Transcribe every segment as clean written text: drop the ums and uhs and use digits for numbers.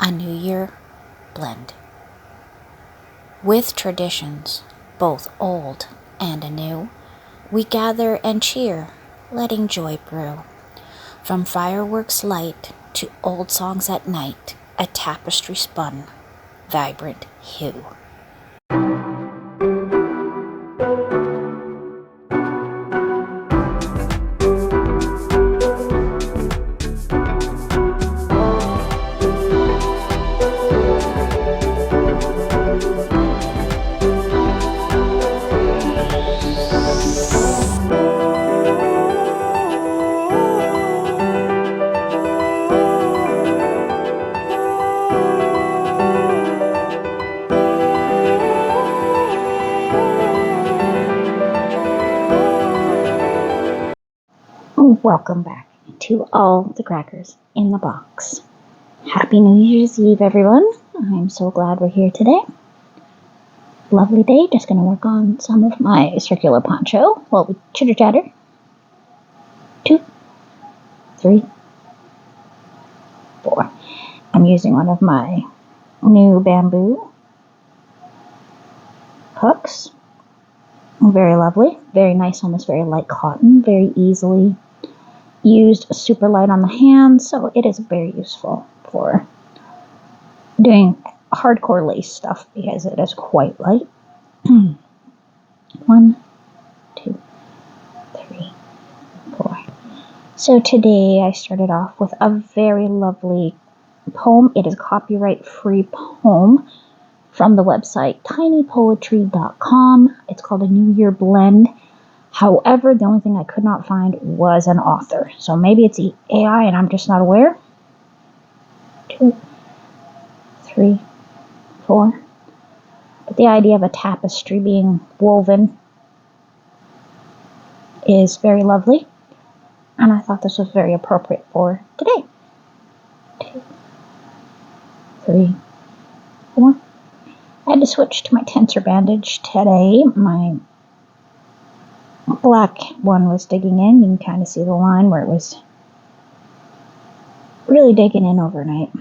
A New Year blend. With traditions, both old and anew, we gather and cheer, letting joy brew. From fireworks light to old songs at night, a tapestry spun, vibrant hue. Welcome back to all the crackers in the box. Happy New Year's Eve, everyone. I'm so glad we're here today. Lovely day. Just going to work on some of my circular poncho while we chitter chatter. 2, 3, 4. I'm using one of my new bamboo hooks. Very lovely. Very nice on this very light cotton. Very easily used, super light on the hands, so it is very useful for doing hardcore lace stuff because it is quite light. 1, 2, 3, 4. So today I started off with a very lovely poem. It is a copyright-free poem from the website tinypoetry.com. It's called A New Year Blend. However, the only thing I could not find was an author. So maybe it's AI and I'm just not aware. 2, 3, 4. But the idea of a tapestry being woven is very lovely. And I thought this was very appropriate for today. 2, 3, 4. I had to switch to my tensor bandage today. My black one was digging in. You can kind of see the line where it was really digging in overnight.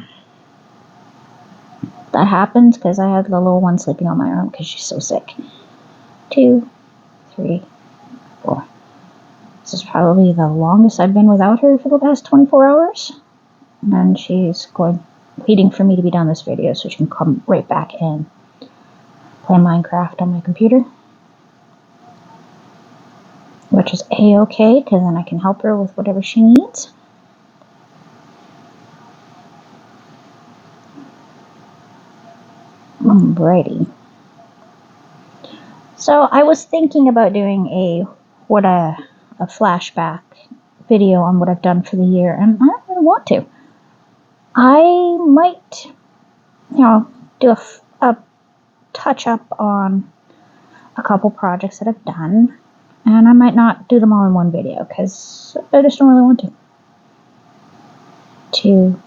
That happens because I had the little one sleeping on my arm because she's so sick. 2, 3, 4. This is probably the longest I've been without her for the past 24 hours. And she's waiting for me to be done this video so she can come right back and play Minecraft on my computer. Which is A-okay, because then I can help her with whatever she needs. Alrighty. So I was thinking about doing a flashback video on what I've done for the year, and I don't really want to. I might, do a touch up on a couple projects that I've done. And I might not do them all in one video because I just don't really want to. 2,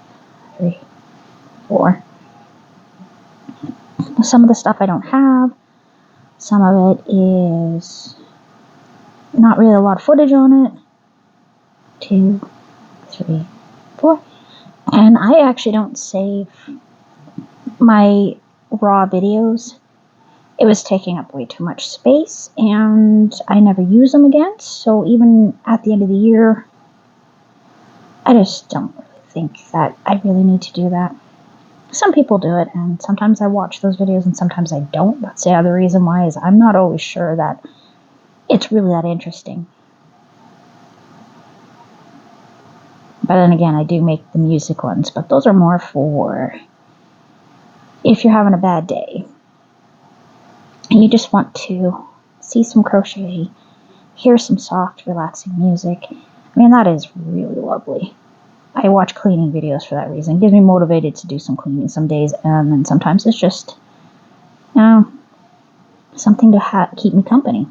3, 4. Some of the stuff I don't have. Some of it is not really a lot of footage on it. 2, 3, 4. And I actually don't save my raw videos. It was taking up way too much space, and I never use them again, so even at the end of the year, I just don't really think that I really need to do that. Some people do it, and sometimes I watch those videos, and sometimes I don't. That's the other reason why, is I'm not always sure that it's really that interesting. But then again, I do make the music ones, but those are more for if you're having a bad day. And you just want to see some crochet, hear some soft, relaxing music. I mean, that is really lovely. I watch cleaning videos for that reason. It gets me motivated to do some cleaning some days, and then sometimes it's just, something to keep me company.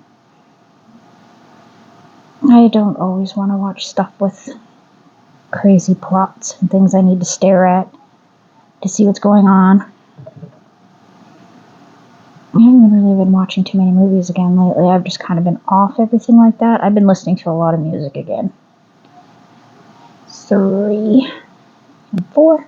I don't always want to watch stuff with crazy plots and things I need to stare at to see what's going on. I haven't really been watching too many movies again lately. I've just kind of been off everything like that. I've been listening to a lot of music again. 3 and 4.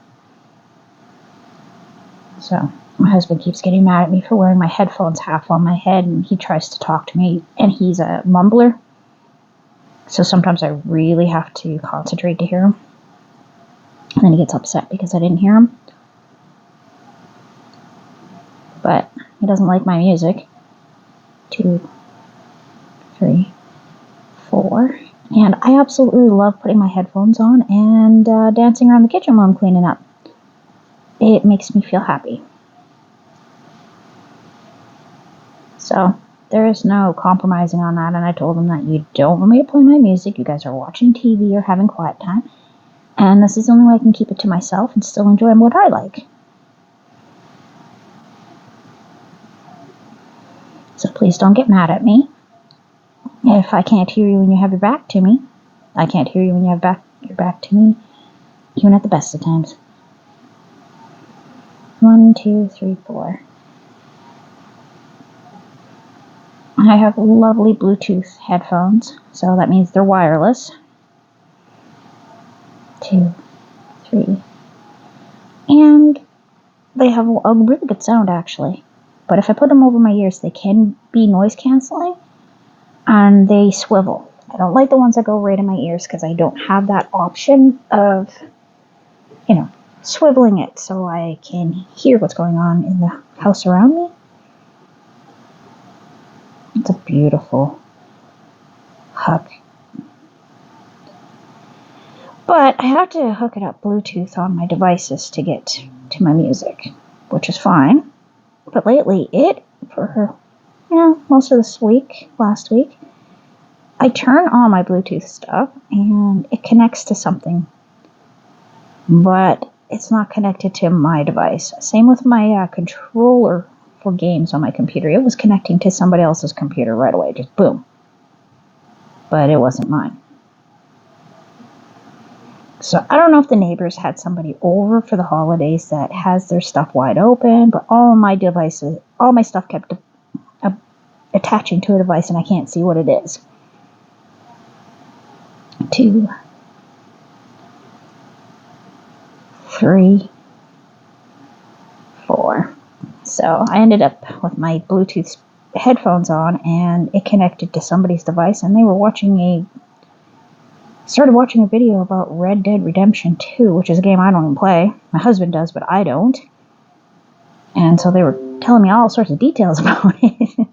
So my husband keeps getting mad at me for wearing my headphones half on my head, and he tries to talk to me, and he's a mumbler. So sometimes I really have to concentrate to hear him. And then he gets upset because I didn't hear him. But he doesn't like my music. 2, 3, 4. And I absolutely love putting my headphones on and dancing around the kitchen while I'm cleaning up. It makes me feel happy. So there is no compromising on that. And I told him that you don't want me to play my music. You guys are watching TV or having quiet time. And this is the only way I can keep it to myself and still enjoy what I like. So please don't get mad at me. If I can't hear you when you have your back to me, I can't hear you when you have your back to me, even at the best of times. 1, 2, 3, 4. I have lovely Bluetooth headphones, so that means they're wireless. 2, 3. And they have a really good sound, actually. But if I put them over my ears, they can be noise canceling, and they swivel. I don't like the ones that go right in my ears because I don't have that option of, swiveling it so I can hear what's going on in the house around me. It's a beautiful hook. But I have to hook it up Bluetooth on my devices to get to my music, which is fine. But lately, most of this week, last week, I turn on my Bluetooth stuff and it connects to something. But it's not connected to my device. Same with my controller for games on my computer. It was connecting to somebody else's computer right away, just boom. But it wasn't mine. So I don't know if the neighbors had somebody over for the holidays that has their stuff wide open, but all my stuff kept attaching to a device and I can't see what it is. 2, 3, 4. So I ended up with my Bluetooth headphones on and it connected to somebody's device, and they were started watching a video about Red Dead Redemption 2, which is a game I don't even play. My husband does, but I don't. And so they were telling me all sorts of details about it.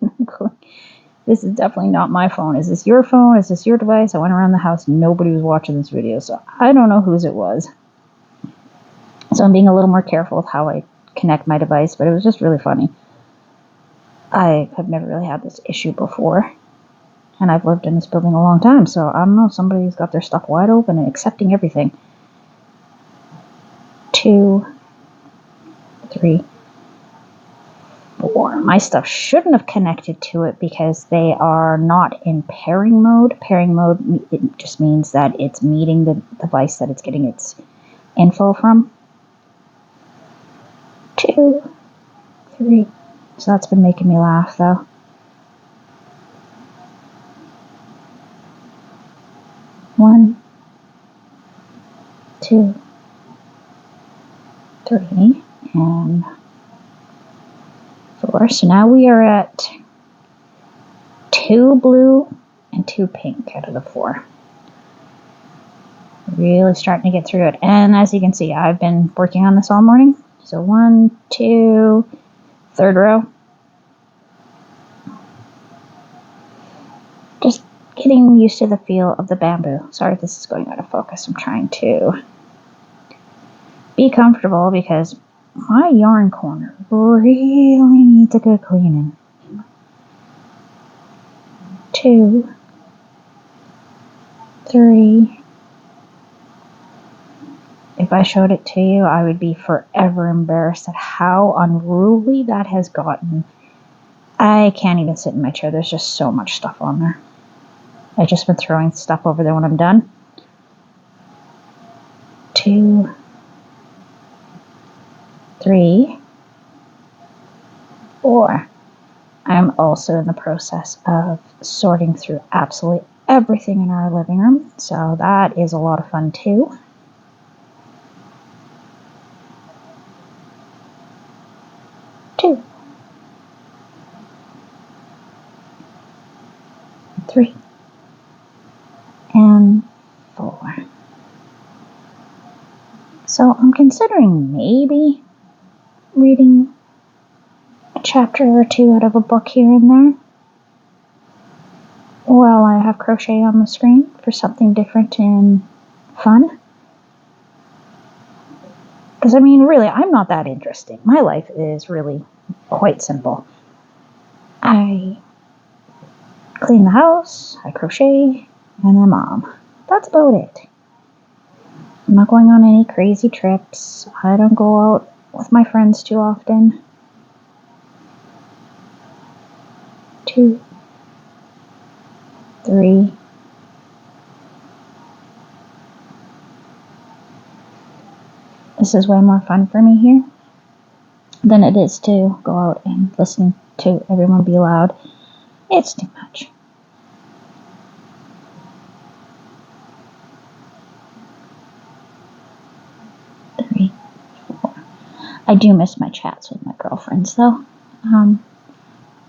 This is definitely not my phone. Is this your phone? Is this your device? I went around the house. Nobody was watching this video, so I don't know whose it was. So I'm being a little more careful with how I connect my device, but it was just really funny. I have never really had this issue before, and I've lived in this building a long time, so I don't know, somebody's got their stuff wide open and accepting everything. 2, 3, 4. My stuff shouldn't have connected to it because they are not in pairing mode. Pairing mode, it just means that it's meeting the device that it's getting its info from. 2, 3. So that's been making me laugh, though. 1, 2, 3, and 4. So now we are at 2 blue and 2 pink out of the 4. Really starting to get through it. And as you can see, I've been working on this all morning. So 1, 2, third row. Just getting used to the feel of the bamboo. Sorry if this is going out of focus. I'm trying to be comfortable because my yarn corner really needs a good cleaning. 2, 3. If I showed it to you, I would be forever embarrassed at how unruly that has gotten. I can't even sit in my chair. There's just so much stuff on there. I've just been throwing stuff over there when I'm done. 2, 3, 4. I'm also in the process of sorting through absolutely everything in our living room, so that is a lot of fun too. 2, 3, and 4. So I'm considering maybe reading a chapter or 2 out of a book here and there while I have crochet on the screen for something different and fun. Because I mean, really, I'm not that interesting. My life is really quite simple. I clean the house, I crochet, and I'm mom. That's about it. I'm not going on any crazy trips. I don't go out with my friends too often. 2, 3. This is way more fun for me here than it is to go out and listening to everyone be loud. It's too much. I do miss my chats with my girlfriends, though.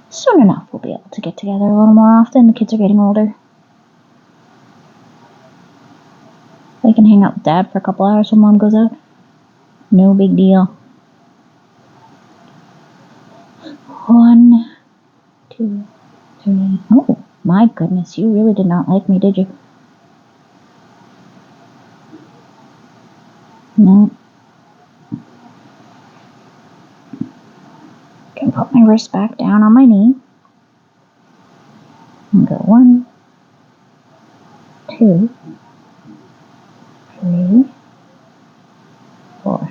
Soon enough, we'll be able to get together a little more often. The kids are getting older. They can hang out with Dad for a couple hours when Mom goes out. No big deal. 1, 2, 3. Oh, my goodness, you really did not like me, did you? No. Can put my wrist back down on my knee. And go 1, 2, 3, 4.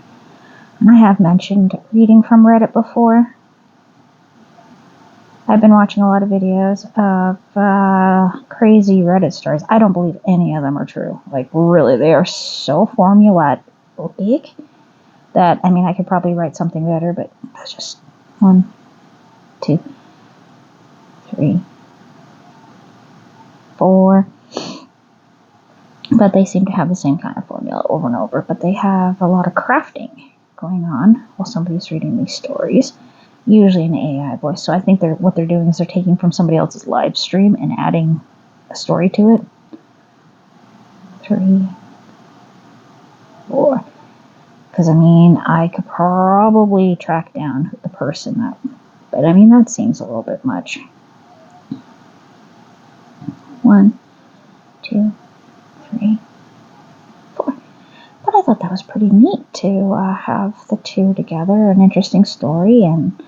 And I have mentioned reading from Reddit before. I've been watching a lot of videos of crazy Reddit stories. I don't believe any of them are true. Like, really, they are so formulaic that, I mean, I could probably write something better, but that's just 1, 2, 3, 4. But they seem to have the same kind of formula over and over. But they have a lot of crafting going on while somebody's reading these stories. Usually an AI voice. So I think what they're doing is they're taking from somebody else's live stream and adding a story to it. 3, 4. Because, I mean, I could probably track down the person that... But, I mean, that seems a little bit much. 1, 2, 3, 4. But I thought that was pretty neat to have the two together. An interesting story and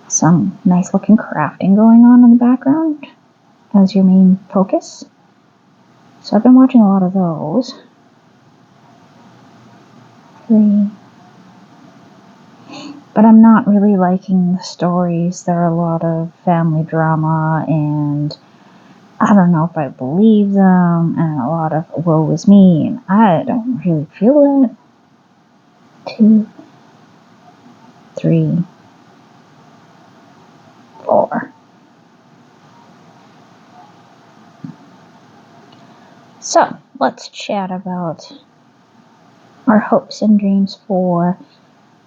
some nice looking crafting going on in the background as your main focus. So I've been watching a lot of those. 3. But I'm not really liking the stories. There are a lot of family drama and I don't know if I believe them and a lot of woe is me and I don't really feel it. 2, 3, 4. So, let's chat about our hopes and dreams for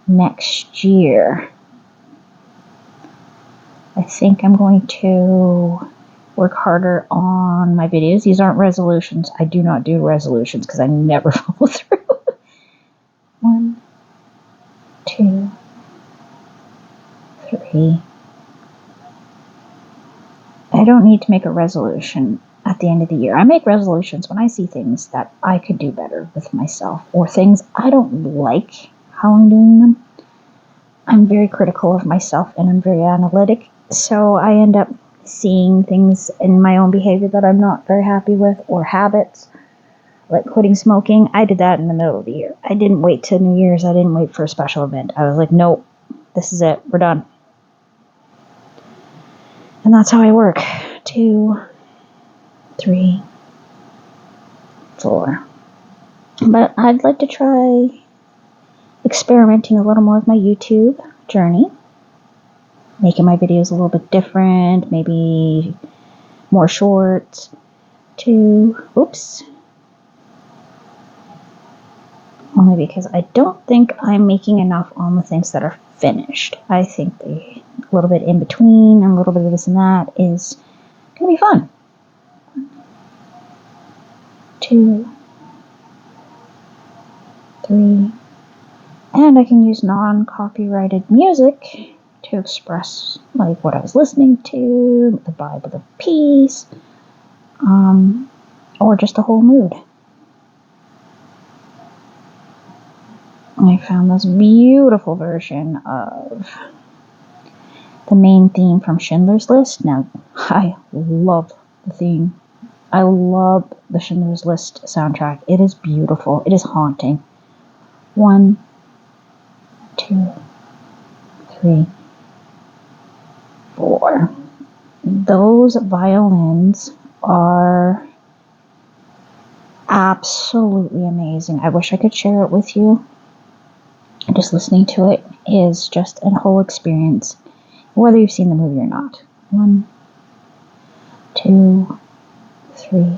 next year. I think I'm going to work harder on my videos. These aren't resolutions. I do not do resolutions because I never follow through. 1, 2, 3. I don't need to make a resolution at the end of the year. I make resolutions when I see things that I could do better with myself or things I don't like how I'm doing them. I'm very critical of myself and I'm very analytic. So I end up seeing things in my own behavior that I'm not very happy with or habits like quitting smoking. I did that in the middle of the year. I didn't wait till New Year's. I didn't wait for a special event. I was like, nope, this is it. We're done. And that's how I work. 2, 3, 4. But I'd like to try experimenting a little more with my YouTube journey. Making my videos a little bit different. Maybe more shorts. 2, oops. only because I don't think I'm making enough on the things that are finished. I think a little bit in between and a little bit of this and that is going to be fun. 2, 3, and I can use non-copyrighted music to express like what I was listening to, the vibe of the piece, or just a whole mood. I found this beautiful version of the main theme from Schindler's List. Now, I love the theme. I love the Schindler's List soundtrack. It is beautiful. It is haunting. 1, 2, 3, 4. Those violins are absolutely amazing. I wish I could share it with you. Just listening to it is just a whole experience, whether you've seen the movie or not. 1, 2, 3,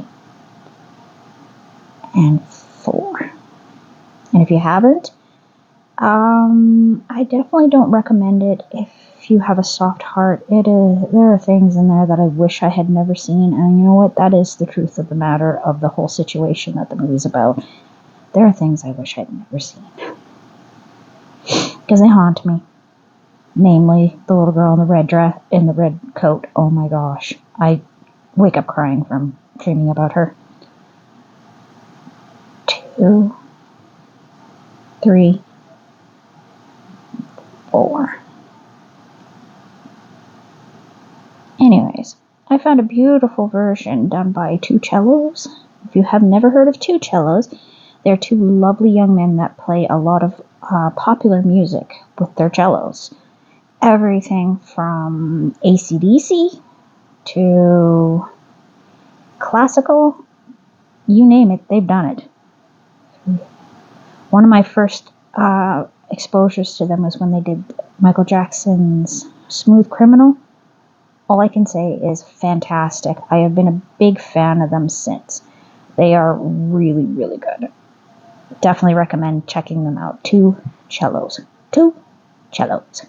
and 4. And if you haven't, I definitely don't recommend it if you have a soft heart. There are things in there that I wish I had never seen, and you know what? That is the truth of the matter of the whole situation that the movie's about. There are things I wish I'd never seen. Because they haunt me. Namely, the little girl in the red dress, in the red coat. Oh my gosh. I wake up crying from dreaming about her. 2, 3, 4. Anyways, I found a beautiful version done by 2 cellos. If you have never heard of 2 cellos, they're 2 lovely young men that play a lot of popular music with their cellos. Everything from AC/DC to classical, you name it, they've done it. One of my first exposures to them was when they did Michael Jackson's Smooth Criminal. All I can say is fantastic. I have been a big fan of them since. They are really, really good. Definitely recommend checking them out. 2 cellos. 2 cellos.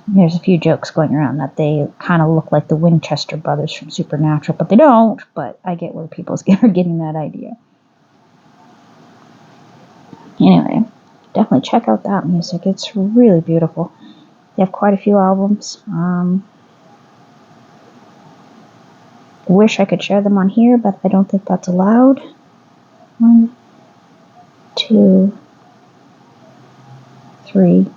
There's a few jokes going around that they kind of look like the Winchester brothers from Supernatural, but they don't. But I get where people are getting that idea. Anyway, definitely check out that music. It's really beautiful. They have quite a few albums. Wish I could share them on here, but I don't think that's allowed. 1, 2, 3,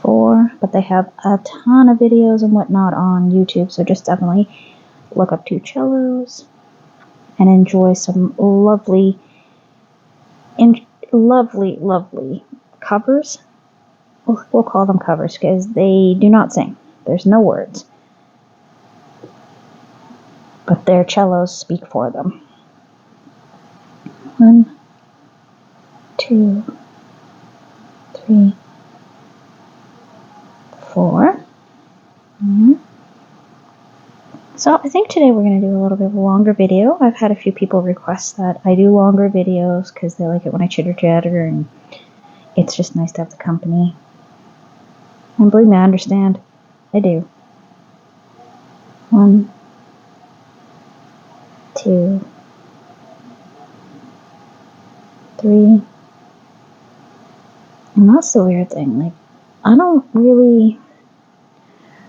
4. But they have a ton of videos and whatnot on YouTube, so just definitely look up 2 cellos and enjoy some lovely covers. We'll call them covers because they do not sing. There's no words. But their cellos speak for them. 1, 2, 3, 4. So I think today we're going to do a little bit of a longer video. I've had a few people request that I do longer videos because they like it when I chitter-chatter, and it's just nice to have the company. And believe me, I understand. I do. 1, 2, 3. And that's the weird thing. Like, I don't really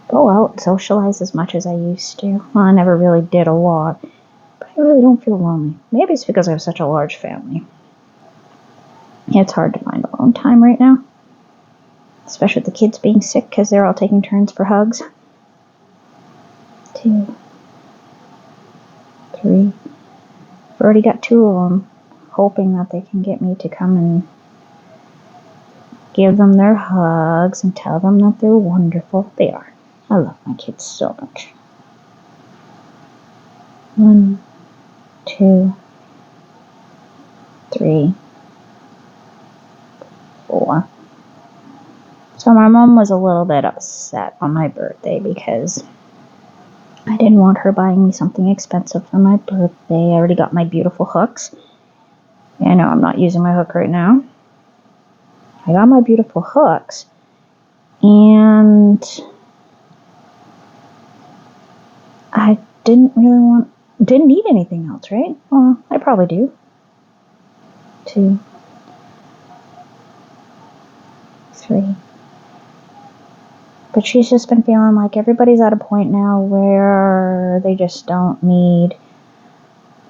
go out and socialize as much as I used to. Well, I never really did a lot. But I really don't feel lonely. Maybe it's because I have such a large family. It's hard to find alone time right now. Especially with the kids being sick because they're all taking turns for hugs. 2, 3. I've already got 2 of them, hoping that they can get me to come and give them their hugs and tell them that they're wonderful. They are. I love my kids so much. 1, 2, 3, 4. So my mom was a little bit upset on my birthday because I didn't want her buying me something expensive for my birthday. I already got my beautiful hooks. I know I'm not using my hook right now. I got my beautiful hooks. And I didn't need anything else, right? Well, I probably do. 2, 3. But she's just been feeling like everybody's at a point now where they just don't need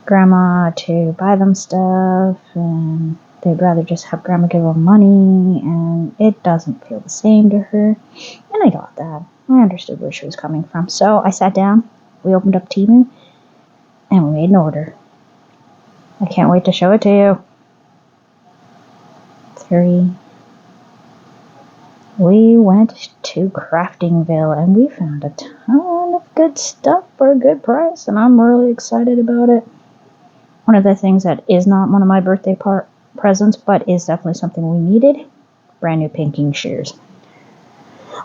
grandma to buy them stuff, and they'd rather just have grandma give them money, and it doesn't feel the same to her. And I got that. I understood where she was coming from. So I sat down, we opened up Temu, and we made an order. I can't wait to show it to you. 3. We went to Craftingville, and we found a ton of good stuff for a good price, and I'm really excited about it. One of the things that is not one of my birthday presents, but is definitely something we needed, brand new pinking shears.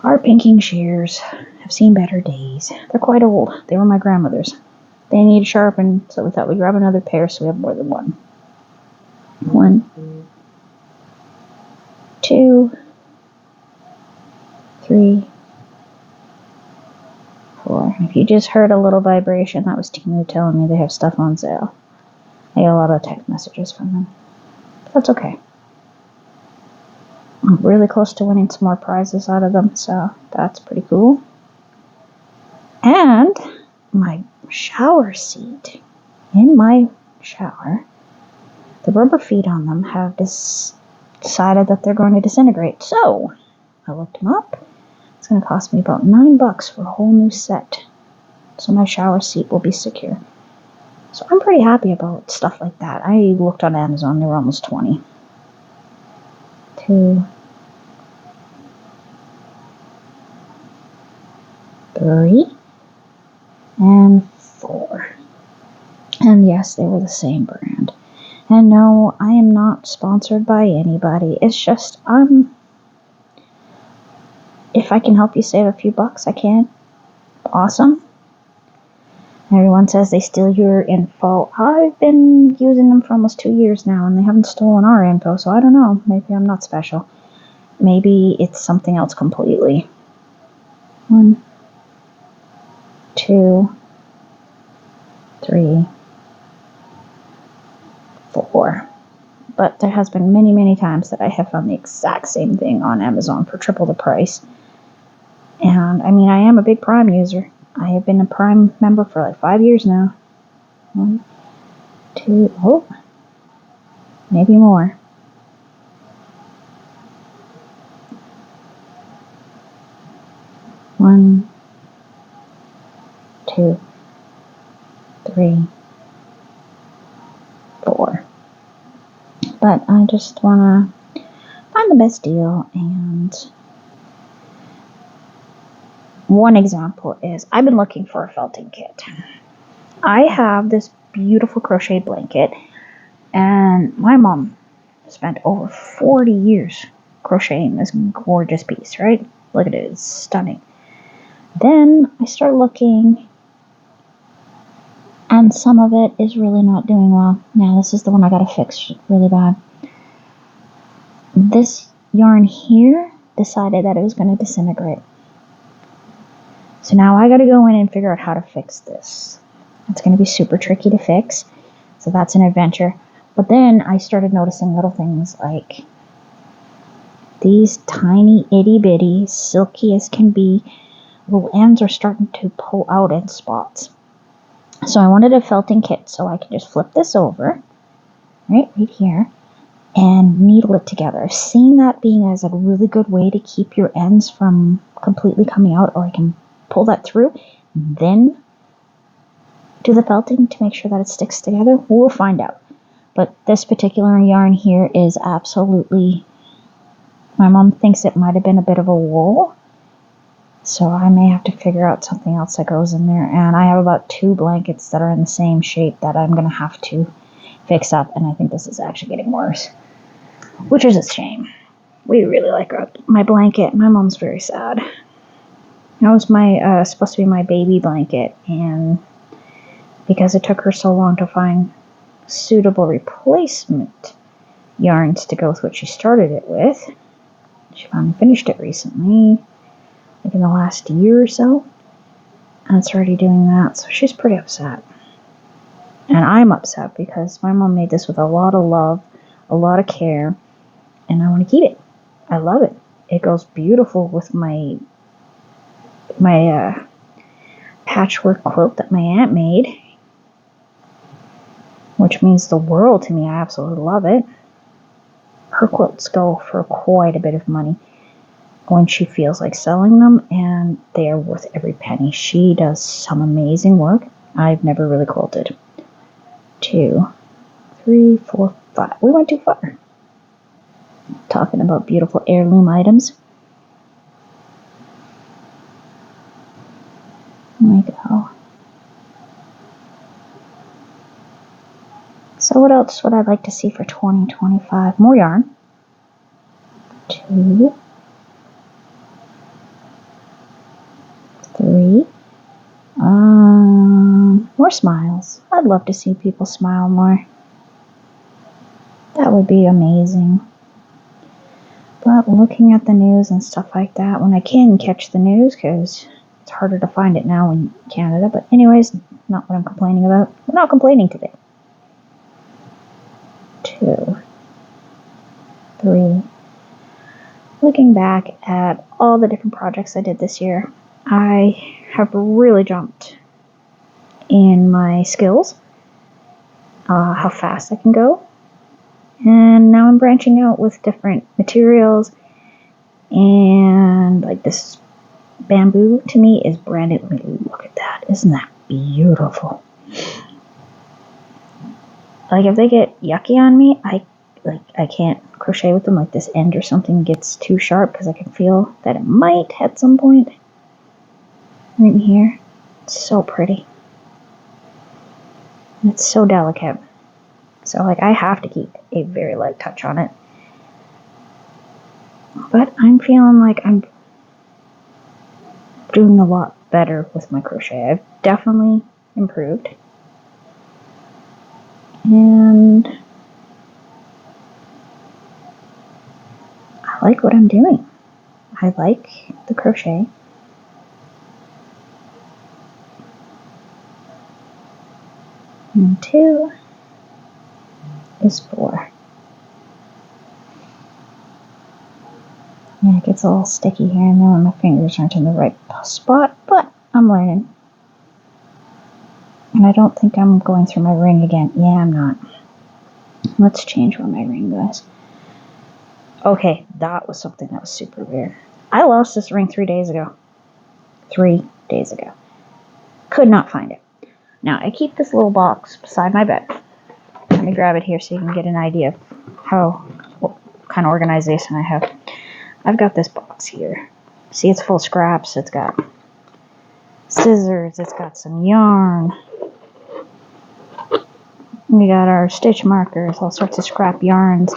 Our pinking shears have seen better days. They're quite old. They were my grandmother's. They need sharpened, so we thought we'd grab another pair so we have more than one. 1, 2, 3, 4. If you just heard a little vibration, that was Temu telling me they have stuff on sale. I get a lot of text messages from them. But that's okay. I'm really close to winning some more prizes out of them, so that's pretty cool. And my shower seat in my shower, the rubber feet on them have decided that they're going to disintegrate. So I looked them up. It's going to cost me about $9 for a whole new set. So my shower seat will be secure. So I'm pretty happy about stuff like that. I looked on Amazon. They were almost $20. 2, 3, and 4. And yes, they were the same brand. And no, I am not sponsored by anybody. It's just, if I can help you save a few bucks, I can. Awesome. Everyone says they steal your info. I've been using them for almost 2 years now, and they haven't stolen our info, so I don't know. Maybe I'm not special. Maybe it's something else completely. 1, 2, 3, 4. But there has been many, many times that I have found the exact same thing on Amazon for triple the price. And, I mean, I am a big Prime user. I have been a Prime member for like 5 years now. 1, 2, oh, maybe more. 1, 2, 3, 4. But I just want to find the best deal. And one example is I've been looking for a felting kit. I have this beautiful crochet blanket, and my mom spent over 40 years crocheting this gorgeous piece, right? Look at it, it's stunning. Then I start looking, and some of it is really not doing well. Now this is the one I gotta fix really bad. This yarn here decided that it was going to disintegrate. So now I gotta go in and figure out how to fix this. It's going to be super tricky to fix, so that's an adventure. But then I started noticing little things like these tiny itty bitty, silky as can be, little ends are starting to pull out in spots. So I wanted a felting kit so I could just flip this over, right here, and needle it together. I've seen that being as a really good way to keep your ends from completely coming out, or I can pull that through, then do the felting to make sure that it sticks together. We'll find out. But this particular yarn here is absolutely, my mom thinks it might have been a bit of a wool, so I may have to figure out something else that goes in there. And I have about 2 blankets that are in the same shape that I'm going to have to fix up, and I think this is actually getting worse, which is a shame. We really like my blanket. My mom's very sad. That was my supposed to be my baby blanket, and because it took her so long to find suitable replacement yarns to go with what she started it with, she finally finished it recently, like in the last year or so, and it's already doing that, so she's pretty upset. And I'm upset because my mom made this with a lot of love, a lot of care, and I want to keep it. I love it. It goes beautiful with my patchwork quilt that my aunt made, which means the world to me. I absolutely love it. Her quilts go for quite a bit of money when she feels like selling them, and they are worth every penny. She does some amazing work. I've never really quilted. 2, 3, 4, 5. We went too far. Talking about beautiful heirloom items. There we go. So what else would I like to see for 2025? More yarn. 2, 3. More smiles. I'd love to see people smile more. That would be amazing. But looking at the news and stuff like that, when I can catch the news, because it's harder to find it now in Canada. But anyways, not what I'm complaining about. We're not complaining today. 2, 3. Looking back at all the different projects I did this year, I have really jumped in my skills, how fast I can go, and now I'm branching out with different materials, and like this bamboo to me is brand new. Look at that. Isn't that beautiful? Like if they get yucky on me, I can't crochet with them. Like this end or something gets too sharp because I can feel that it might at some point. Right in here. It's so pretty. And it's so delicate. So like I have to keep a very light touch on it. But I'm feeling like I'm doing a lot better with my crochet. I've definitely improved. And I like what I'm doing. I like the crochet. And 2 is 4. Yeah, it gets a little sticky here and there when my fingers aren't in the right spot, but I'm learning. And I don't think I'm going through my ring again. Yeah, I'm not. Let's change where my ring goes. Okay, that was something that was super weird. I lost this ring 3 days ago. 3 days ago. Could not find it. Now, I keep this little box beside my bed. Let me grab it here so you can get an idea of what kind of organization I have. I've got this box here. See, it's full of scraps. It's got scissors. It's got some yarn. We got our stitch markers, all sorts of scrap yarns.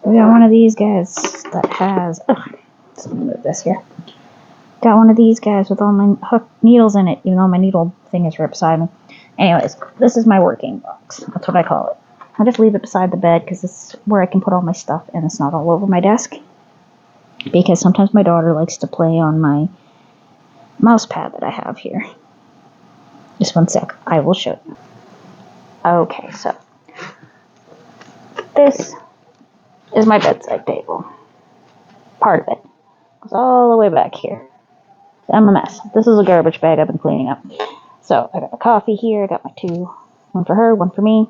We got one of these guys that has... let's move this here. Got one of these guys with all my hook needles in it, even though my needle thing is right beside me. Anyways, this is my working box. That's what I call it. I just leave it beside the bed because it's where I can put all my stuff and it's not all over my desk. Because sometimes my daughter likes to play on my mouse pad that I have here. Just one sec. I will show you. Okay, so this is my bedside table. Part of it goes all the way back here. I'm a mess. This is a garbage bag I've been cleaning up. So I got a coffee here. I got my 2. One for her, one for me.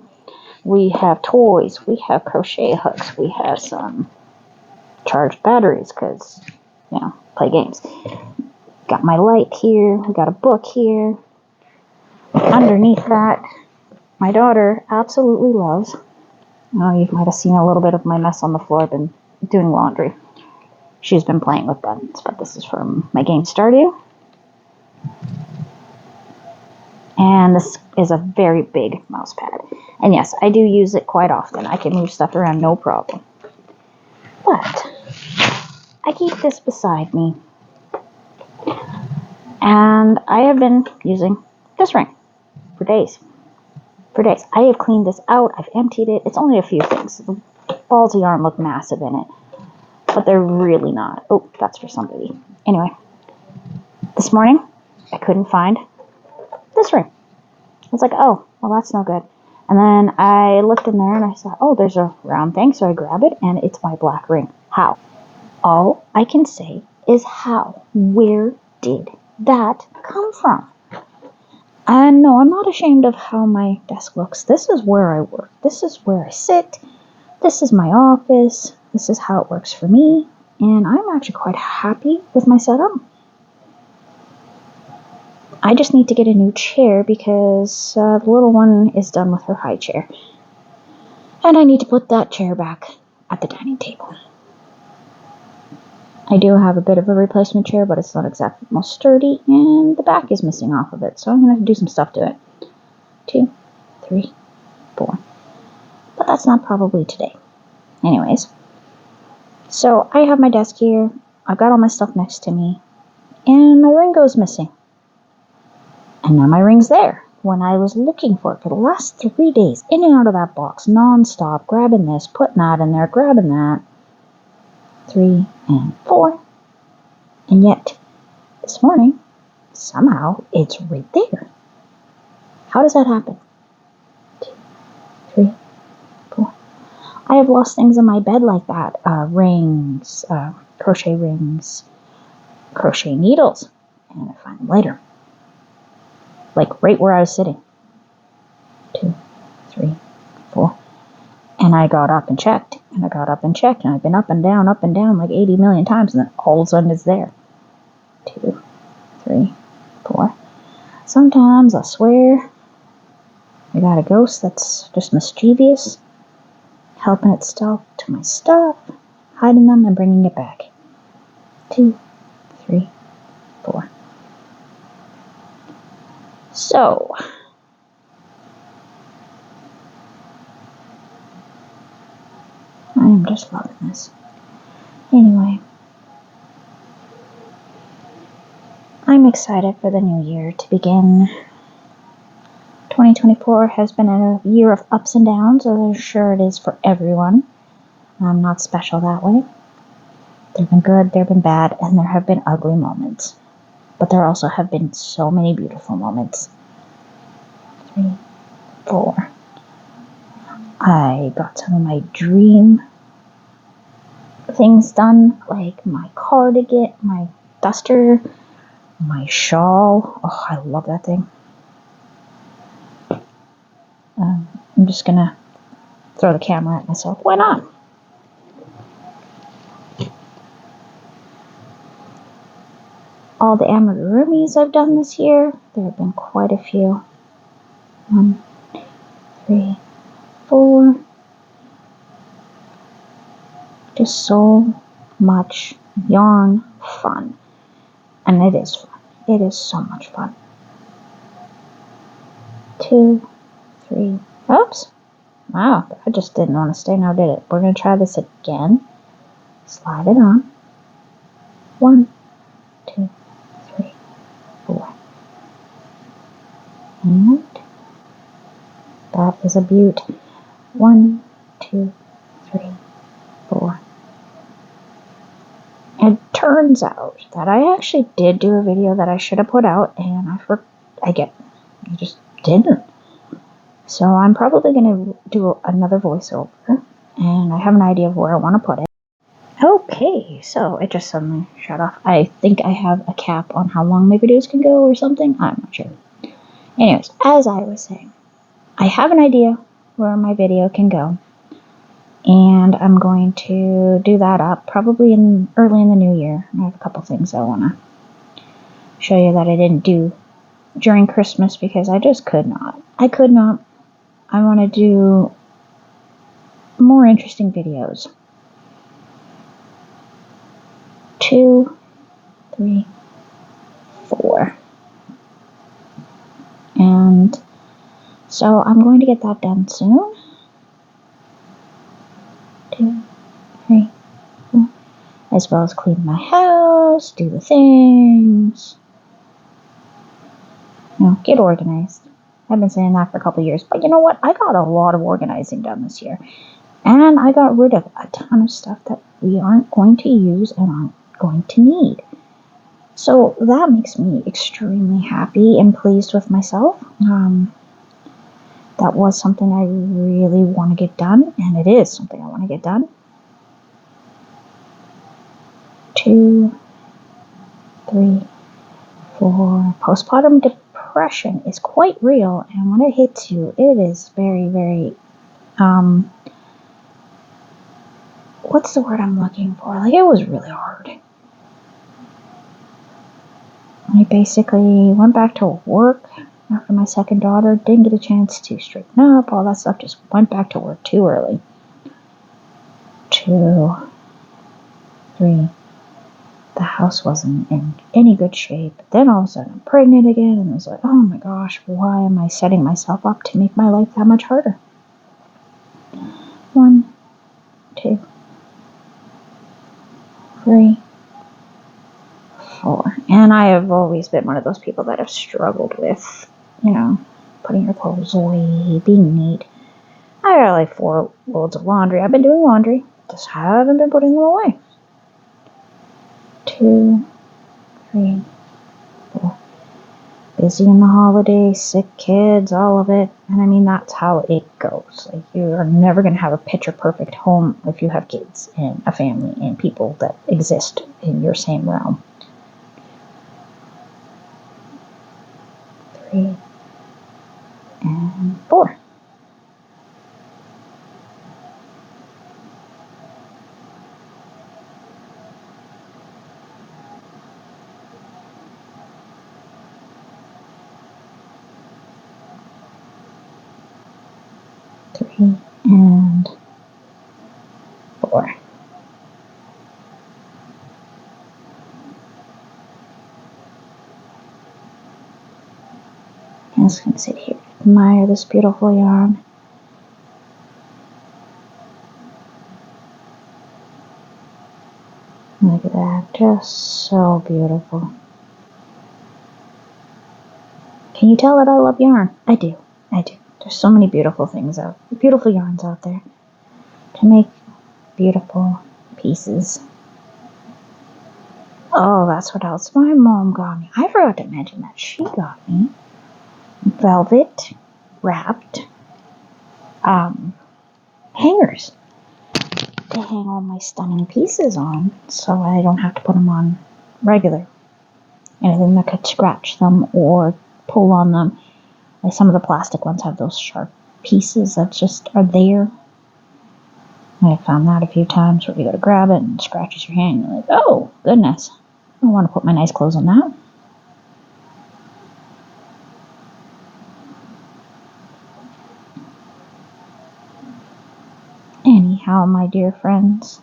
We have toys. We have crochet hooks. We have some charged batteries because, play games. Got my light here. We got a book here. Underneath that, my daughter absolutely loves. Oh, you might have seen a little bit of my mess on the floor. I've been doing laundry. She's been playing with buttons, but this is from my game Stardew. And this is a very big mouse pad. And yes, I do use it quite often. I can move stuff around no problem. But I keep this beside me And I have been using this ring for days. I have cleaned this out. I've emptied it. It's only a few things. The balls of yarn look massive in it, but they're really not. Oh, that's for somebody. Anyway, this morning, I couldn't find this ring. I was like, oh, well, that's no good. And then I looked in there and I saw, oh, there's a round thing. So I grab it and it's my black ring. How? All I can say is how. Where did that come from? And no, I'm not ashamed of how my desk looks. This is where I work. This is where I sit. This is my office. This is how it works for me. And I'm actually quite happy with my setup. I just need to get a new chair because the little one is done with her high chair. And I need to put that chair back at the dining table. I do have a bit of a replacement chair, but it's not exactly most sturdy, and the back is missing off of it, so I'm going to have to do some stuff to it. 2, 3, 4. But that's not probably today. Anyways, so I have my desk here, I've got all my stuff next to me, and my ring goes missing. And now my ring's there. When I was looking for it for the last 3 days, in and out of that box, non-stop, grabbing this, putting that in there, grabbing that. 3 and 4. And yet, this morning, somehow, it's right there. How does that happen? 2, 3, 4. I have lost things in my bed like that. Rings, crochet rings, crochet needles. And I find them later. Like right where I was sitting. 2, 3, 4. And I got up and checked, and I got up and checked, and I've been up and down like 80 million times, and then all of a sudden it's there. 2, 3, 4. Sometimes, I swear, I got a ghost that's just mischievous, helping itself to my stuff, hiding them and bringing it back. 2, 3, 4. So, I am just loving this. Anyway, I'm excited for the new year to begin. 2024 has been a year of ups and downs, as I'm sure it is for everyone. I'm not special that way. There have been good, there have been bad, and there have been ugly moments. But there also have been so many beautiful moments. 3, 4. I got some of my dream things done, like my cardigan, my duster, my shawl. Oh, I love that thing. I'm just gonna throw the camera at myself. Why not? All the amigurumis I've done this year. There have been quite a few. 1, 3, 4. Just so much yarn fun. And it is fun. It is so much fun. 2, 3. Oops. Wow, I just didn't want to stay now, did it? We're going to try this again. Slide it on. 1, 2, 3, 4. And that is a beaut. 1, 2, 3, 4. It turns out that I actually did do a video that I should have put out, and I just didn't. So I'm probably going to do another voiceover, and I have an idea of where I want to put it. Okay, so it just suddenly shut off. I think I have a cap on how long my videos can go or something. I'm not sure. Anyways, as I was saying, I have an idea where my video can go, and I'm going to do that up probably early in the new year. I have a couple things I want to show you that I didn't do during Christmas because I just could not. I want to do more interesting videos. 2, 3, 4. And so I'm going to get that done soon. 2, 3, 4. As well as clean my house, do the things. Get organized. I've been saying that for a couple of years. But you know what? I got a lot of organizing done this year. And I got rid of a ton of stuff that we aren't going to use and aren't going to need. So that makes me extremely happy and pleased with myself. That was something I really want to get done, and it is something I want to get done. 2, 3, 4. Postpartum depression is quite real, and when it hits you, it is very, very, what's the word I'm looking for? Like, it was really hard. I basically went back to work after my second daughter, didn't get a chance to straighten up, all that stuff, just went back to work too early. 2, 3. The house wasn't in any good shape. Then all of a sudden I'm pregnant again, and I was like, oh my gosh, why am I setting myself up to make my life that much harder? 1, 2, 3, 4. And I have always been one of those people that have struggled with, putting your clothes away, being neat. I got like 4 loads of laundry. I've been doing laundry, just haven't been putting them away. 2, 3, 4. Busy in the holidays, sick kids, all of it. And I mean, that's how it goes. Like, you are never going to have a picture perfect home if you have kids and a family and people that exist in your same realm. 3 and 4. And 4. I'm just going to sit here, admire this beautiful yarn. Look at that, just so beautiful. Can you tell that I love yarn? I do. There's so many beautiful yarns out there to make beautiful pieces. Oh, that's what else my mom got me. I forgot to mention that she got me velvet wrapped hangers to hang all my stunning pieces on, so I don't have to put them on regular. Anything that could scratch them or pull on them. Like, some of the plastic ones have those sharp pieces that just are there. I found that a few times where you go to grab it and it scratches your hand. You're like, oh, goodness. I don't want to put my nice clothes on that. Anyhow, my dear friends,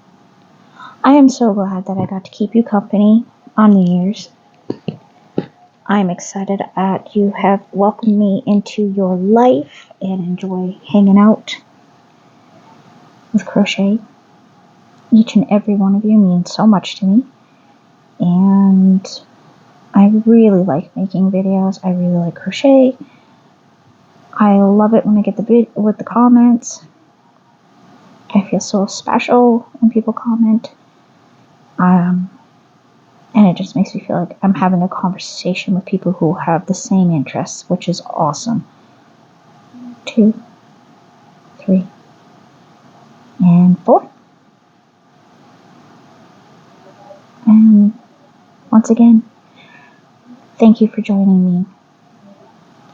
I am so glad that I got to keep you company on New Year's. I'm excited that you have welcomed me into your life and enjoy hanging out with crochet. Each and every one of you means so much to me. And I really like making videos. I really like crochet. I love it when I get with the comments. I feel so special when people comment. And it just makes me feel like I'm having a conversation with people who have the same interests, which is awesome. 2, 3, and 4. And once again, thank you for joining me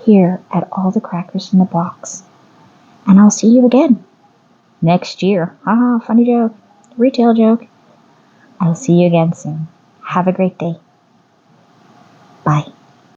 here at All the Crackers in the Box. And I'll see you again next year. Funny joke. Retail joke. I'll see you again soon. Have a great day. Bye.